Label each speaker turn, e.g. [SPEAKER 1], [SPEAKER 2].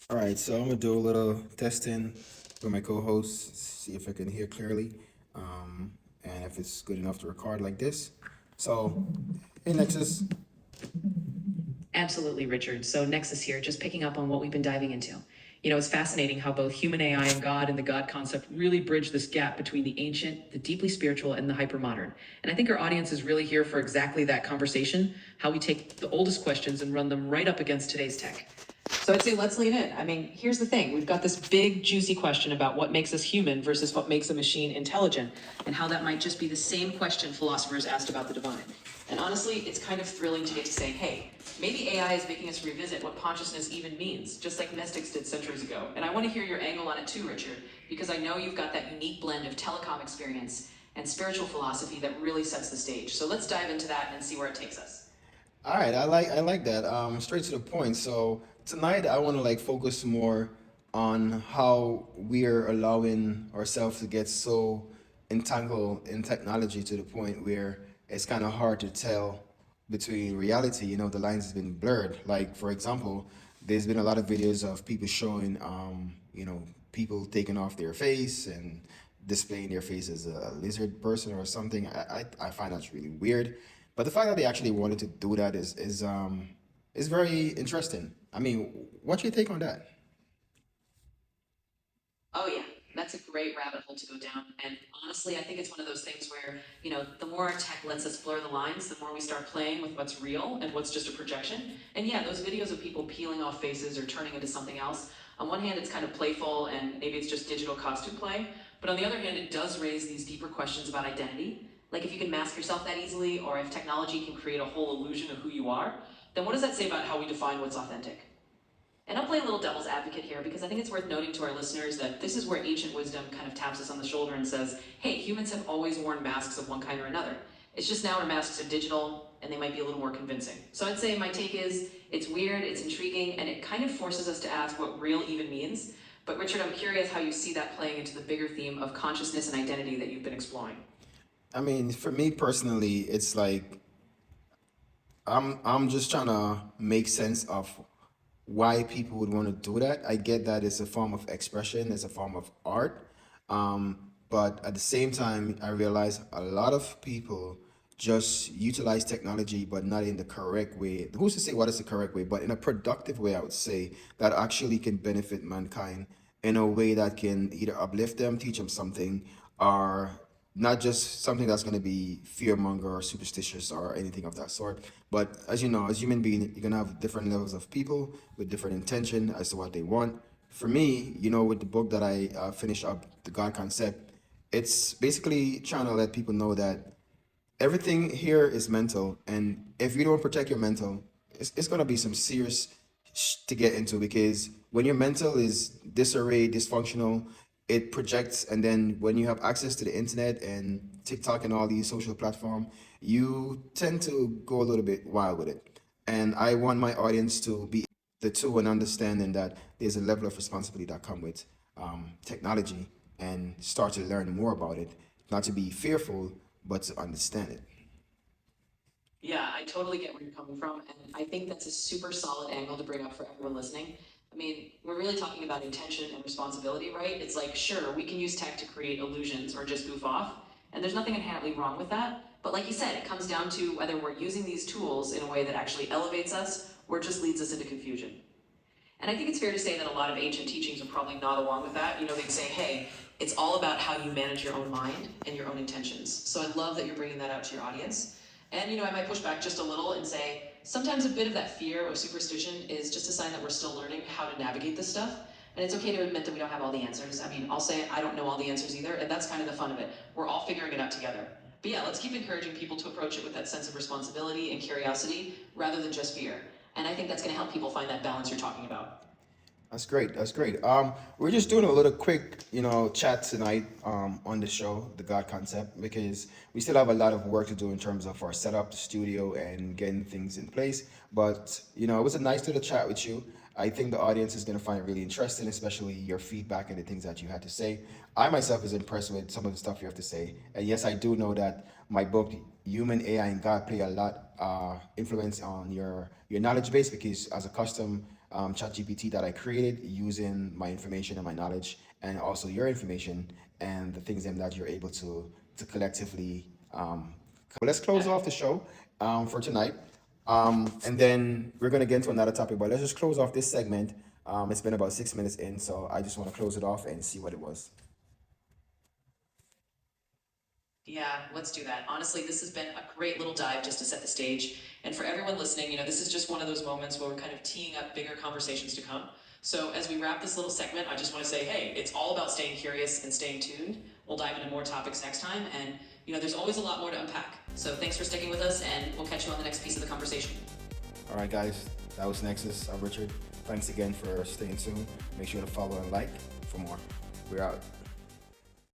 [SPEAKER 1] All right, so I'm gonna do a little testing with my co-host, see if I can hear clearly, and if it's good enough to record like this. So, hey Nexus.
[SPEAKER 2] Absolutely, Richard. So, Nexus here, just picking up on what we've been diving into. It's fascinating how both human AI and God and the God concept really bridge this gap between the ancient, the deeply spiritual, and the hypermodern. And I think our audience is really here for exactly that conversation, how we take the oldest questions and run them right up against today's tech. So I'd say let's lean in. I mean, here's the thing. We've got this big, juicy question about what makes us human versus what makes a machine intelligent, and how that might just be the same question philosophers asked about the divine. And honestly, it's kind of thrilling to get to say, hey, maybe AI is making us revisit what consciousness even means, just like mystics did centuries ago. And I want to hear your angle on it too, Richard, because I know you've got that unique blend of telecom experience and spiritual philosophy that really sets the stage. So let's dive into that and see where it takes us.
[SPEAKER 1] All right, I like that. Straight to the point. So tonight I want to like focus more on how we're allowing ourselves to get so entangled in technology to the point where it's kind of hard to tell between reality. The lines has been blurred. Like for example, there's been a lot of videos of people showing, people taking off their face and displaying their face as a lizard person or something. I find that's really weird. But the fact that they actually wanted to do that is very interesting. I mean, what's your take on that?
[SPEAKER 2] Oh yeah, that's a great rabbit hole to go down. And honestly, I think it's one of those things where, the more our tech lets us blur the lines, the more we start playing with what's real and what's just a projection. And yeah, those videos of people peeling off faces or turning into something else, on one hand, it's kind of playful and maybe it's just digital costume play. But on the other hand, it does raise these deeper questions about identity. Like if you can mask yourself that easily, or if technology can create a whole illusion of who you are, then what does that say about how we define what's authentic? And I'll play a little devil's advocate here because I think it's worth noting to our listeners that this is where ancient wisdom kind of taps us on the shoulder and says, hey, humans have always worn masks of one kind or another. It's just now our masks are digital and they might be a little more convincing. So I'd say my take is it's weird, it's intriguing, and it kind of forces us to ask what real even means. But Richard, I'm curious how you see that playing into the bigger theme of consciousness and identity that you've been exploring.
[SPEAKER 1] I mean, for me personally, it's like I'm just trying to make sense of why people would want to do that. I get that it's a form of expression, it's a form of art. But at the same time, I realize a lot of people just utilize technology, but not in the correct way. Who's to say what is the correct way? But in a productive way, I would say that actually can benefit mankind in a way that can either uplift them, teach them something, or not just something that's going to be fear monger or superstitious or anything of that sort. But as you know, as human being, you're going to have different levels of people with different intention as to what they want. For me, with the book that I finished up, The God Concept, it's basically trying to let people know that everything here is mental, and if you don't protect your mental, it's going to be some serious to get into, because when your mental is disarray, dysfunctional, it projects, and then when you have access to the internet and TikTok and all these social platforms, you tend to go a little bit wild with it. And I want my audience to be the two and understanding that there's a level of responsibility that come with technology, and start to learn more about it, not to be fearful, but to understand it.
[SPEAKER 2] Yeah, I totally get where you're coming from, and I think that's a super solid angle to bring up for everyone listening. I mean, we're really talking about intention and responsibility, right? It's like, sure, we can use tech to create illusions or just goof off, and there's nothing inherently wrong with that. But like you said, it comes down to whether we're using these tools in a way that actually elevates us or just leads us into confusion. And I think it's fair to say that a lot of ancient teachings are probably not along with that. They'd say, hey, it's all about how you manage your own mind and your own intentions. So I love that you're bringing that out to your audience. And, I might push back just a little and say, sometimes a bit of that fear or superstition is just a sign that we're still learning how to navigate this stuff. And it's okay to admit that we don't have all the answers. I mean, I'll say I don't know all the answers either, and that's kind of the fun of it. We're all figuring it out together. But yeah, let's keep encouraging people to approach it with that sense of responsibility and curiosity rather than just fear. And I think that's going to help people find that balance you're talking about.
[SPEAKER 1] That's great. That's great. We're just doing a little quick, chat tonight on the show, the God Concept, because we still have a lot of work to do in terms of our setup, the studio, and getting things in place. But it was a nice little chat with you. I think the audience is going to find it really interesting, especially your feedback and the things that you had to say. I myself is impressed with some of the stuff you have to say, and yes, I do know that my book, Human AI and God, play a lot influence on your knowledge base, because as a custom ChatGPT that I created using my information and my knowledge, and also your information and the things that you're able to collectively. Let's close off the show for tonight. And then we're gonna get into another topic, but let's just close off this segment. It's been about 6 minutes in, so I just want to close it off and see what it was.
[SPEAKER 2] Yeah, let's do that. Honestly, this has been a great little dive just to set the stage. And for everyone listening, this is just one of those moments where we're kind of teeing up bigger conversations to come. So as we wrap this little segment, I just want to say, hey, it's all about staying curious and staying tuned. We'll dive into more topics next time. And, there's always a lot more to unpack. So thanks for sticking with us, and we'll catch you on the next piece of the conversation.
[SPEAKER 1] All right, guys, that was Nexus. I'm Richard. Thanks again for staying tuned. Make sure to follow and like for more. We're out.